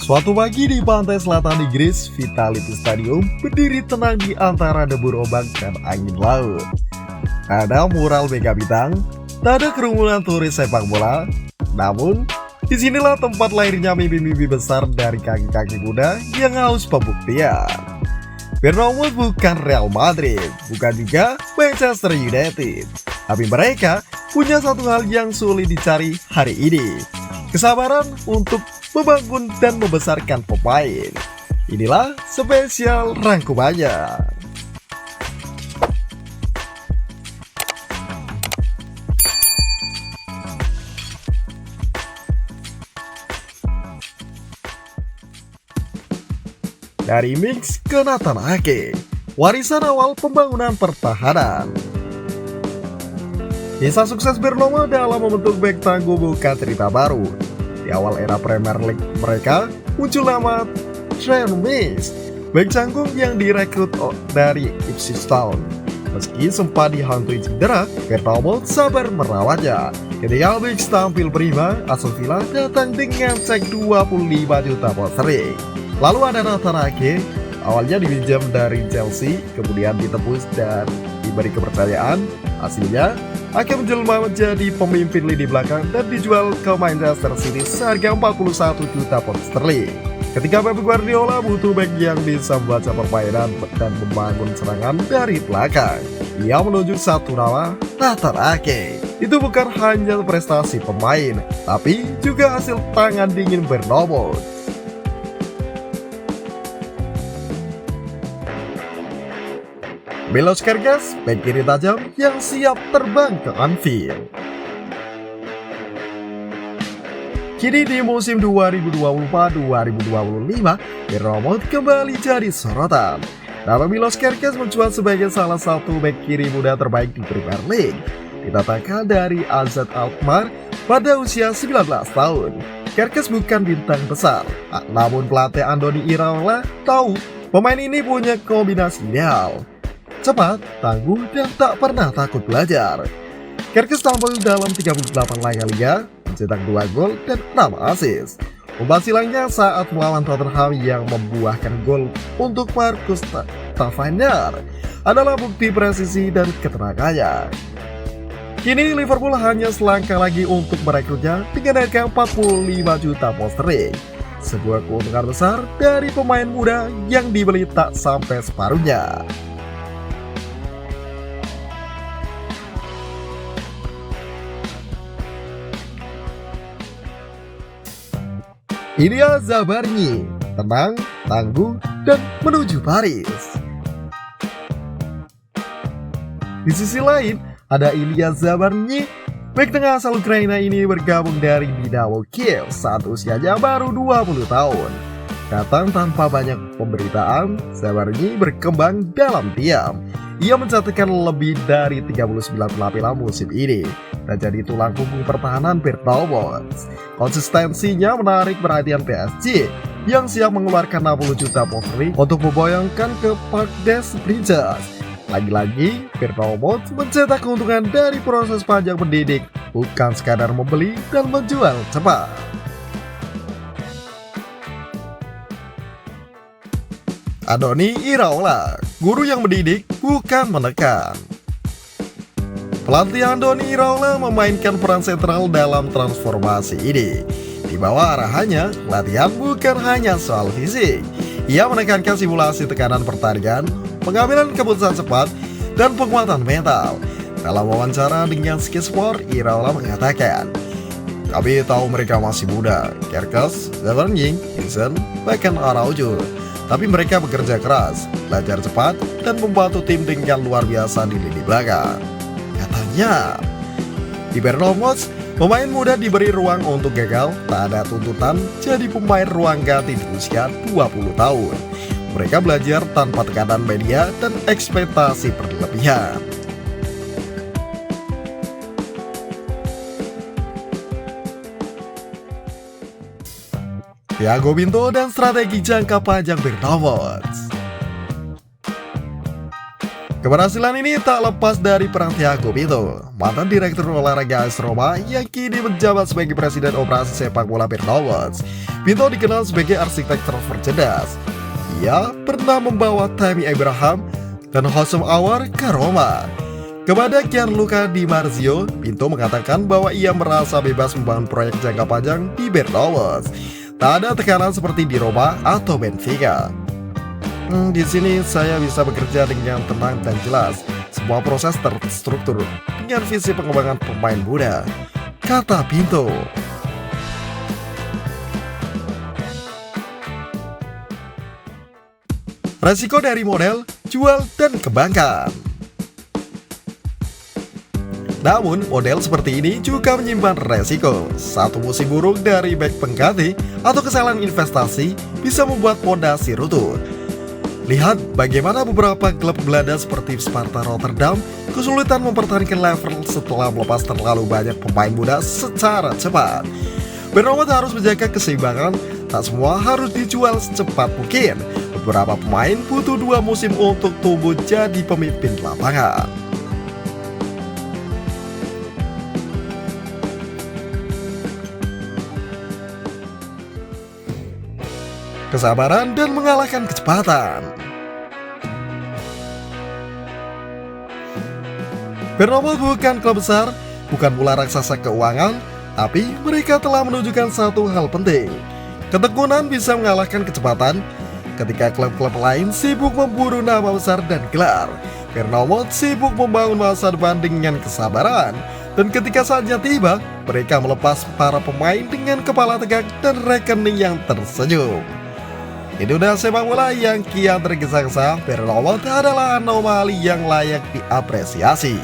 Suatu pagi di pantai selatan Inggris, Vitality Stadium berdiri tenang di antara debur ombak dan angin laut. Ada mural mega bintang, tak ada kerumunan turis sepak bola. Namun, disinilah tempat lahirnya mimpi-mimpi besar dari kaki-kaki muda yang haus pembuktian. Bournemouth bukan Real Madrid, bukan juga Manchester United. Tapi mereka punya satu hal yang sulit dicari hari ini. Kesabaran untuk membangun dan membesarkan pemain. Inilah spesial rangkumannya. Dari Mings ke Nathan Ake, warisan awal pembangunan pertahanan. Kisah sukses Bournemouth dalam membentuk bek tangguh bukan cerita baru. Di awal era Premier League mereka, muncul nama Trent Mings, bek canggung yang direkrut dari Ipswich Town. Meski sempat dihantui cedera, Bournemouth sabar merawatnya. Ketika Mings tampil prima, Aston Villa datang dengan cek 25 juta pound sterling. Lalu ada Nathan Ake, awalnya dipinjam dari Chelsea, kemudian ditebus dan diberi kepercayaan. Hasilnya, Ake menjelma menjadi pemimpin lini belakang dan dijual ke Manchester City seharga 41 juta pound sterling. Ketika Pep Guardiola butuh bek yang bisa membaca permainan dan membangun serangan dari belakang, ia menunjuk satu nama, Nathan Ake. Itu bukan hanya prestasi pemain, tapi juga hasil tangan dingin Bournemouth. Milos Kerkez, bek kiri tajam yang siap terbang ke Anfield. Kini di musim 2024-2025, Bournemouth kembali jadi sorotan. Nama Milos Kerkez mencuat sebagai salah satu bek kiri muda terbaik di Premier League. Didatangkan dari AZ Alkmaar pada usia 19 tahun. Kerkez bukan bintang besar, namun pelatih Andoni Iraola tahu pemain ini punya kombinasi ideal. Cepat, tangguh, dan tak pernah takut belajar. Kerkez tampil dalam 38 laga liga, mencetak 2 gol dan 6 assist. Umpan silangnya saat melawan Tottenham yang membuahkan gol untuk Marcus Tavernier adalah bukti presisi dan ketenangannya. Kini Liverpool hanya selangkah lagi untuk merekrutnya dengan harga 45 juta pound sterling. Sebuah keuntungan besar dari pemain muda yang dibeli tak sampai separuhnya. Ilya Zabarnyi, tenang, tangguh, dan menuju Paris. Di sisi lain, ada Ilya Zabarnyi, bek tengah asal Ukraina ini bergabung dari Dynamo Kiev saat usianya baru 20 tahun. Datang tanpa banyak pemberitaan, Zabarnyi berkembang dalam diam. Ia mencatatkan lebih dari 39 penampilan musim ini dan jadi tulang punggung pertahanan Bournemouth. Konsistensinya menarik perhatian PSG yang siap mengeluarkan 60 juta pound sterling untuk memboyongkan ke Parc des Princes. Lagi-lagi, Bournemouth mencetak keuntungan dari proses panjang mendidik, bukan sekadar membeli dan menjual cepat. Andoni Iraola, guru yang mendidik bukan menekan. Pelatih Andoni Iraola memainkan peran sentral dalam transformasi ini. Di bawah arahannya, latihan bukan hanya soal fisik. Ia menekankan simulasi tekanan pertandingan, pengambilan keputusan cepat, dan penguatan mental. Dalam wawancara dengan Sky Sport, Iraola mengatakan, "Kami tahu mereka masih muda, Kerkez, Zabarnyi, Vincent, bahkan Araujo. Tapi mereka bekerja keras, belajar cepat, dan membantu tim dengan luar biasa di lini belakang," katanya. Di Bournemouth, pemain muda diberi ruang untuk gagal, tak ada tuntutan jadi pemain ruang ganti di usia 20 tahun. Mereka belajar tanpa tekanan media dan ekspektasi berlebihan. Thiago Pinto dan strategi jangka panjang Bournemouth. Keberhasilan ini tak lepas dari peran Thiago Pinto, mantan direktur olahraga AS Roma yang kini menjabat sebagai presiden operasi sepak bola Bournemouth. Pinto dikenal sebagai arsitek transfer cerdas. Ia pernah membawa Tammy Abraham dan Houssem Aouar ke Roma. Kepada Gianluca Di Marzio, Pinto mengatakan bahwa ia merasa bebas membangun proyek jangka panjang di Bernabeu. Tak ada tekanan seperti di Roma atau Benfica. Di sini saya bisa bekerja dengan tenang dan jelas. Semua proses terstruktur dengan visi pengembangan pemain muda, kata Pinto. Resiko dari model, jual, dan kembangkan. Namun, model seperti ini juga menyimpan resiko. Satu musim buruk dari bek pengganti atau kesalahan investasi bisa membuat fondasi runtuh. Lihat bagaimana beberapa klub Belanda seperti Sparta Rotterdam kesulitan mempertahankan level setelah melepas terlalu banyak pemain muda secara cepat. Bernabeu harus menjaga keseimbangan, tak semua harus dijual secepat mungkin. Beberapa pemain butuh 2 musim untuk tumbuh jadi pemimpin lapangan. Kesabaran dan mengalahkan kecepatan. Bernabeu bukan klub besar, bukan bola raksasa keuangan, tapi mereka telah menunjukkan satu hal penting. Ketekunan bisa mengalahkan kecepatan. Ketika klub-klub lain sibuk memburu nama besar dan gelar, Bernabeu sibuk membangun masa depan dengan kesabaran. Dan ketika saatnya tiba, mereka melepas para pemain dengan kepala tegak dan rekening yang tersenyum. Di dunia sepak bola yang kian tergesa-gesa, Bernabeu adalah anomali yang layak diapresiasi.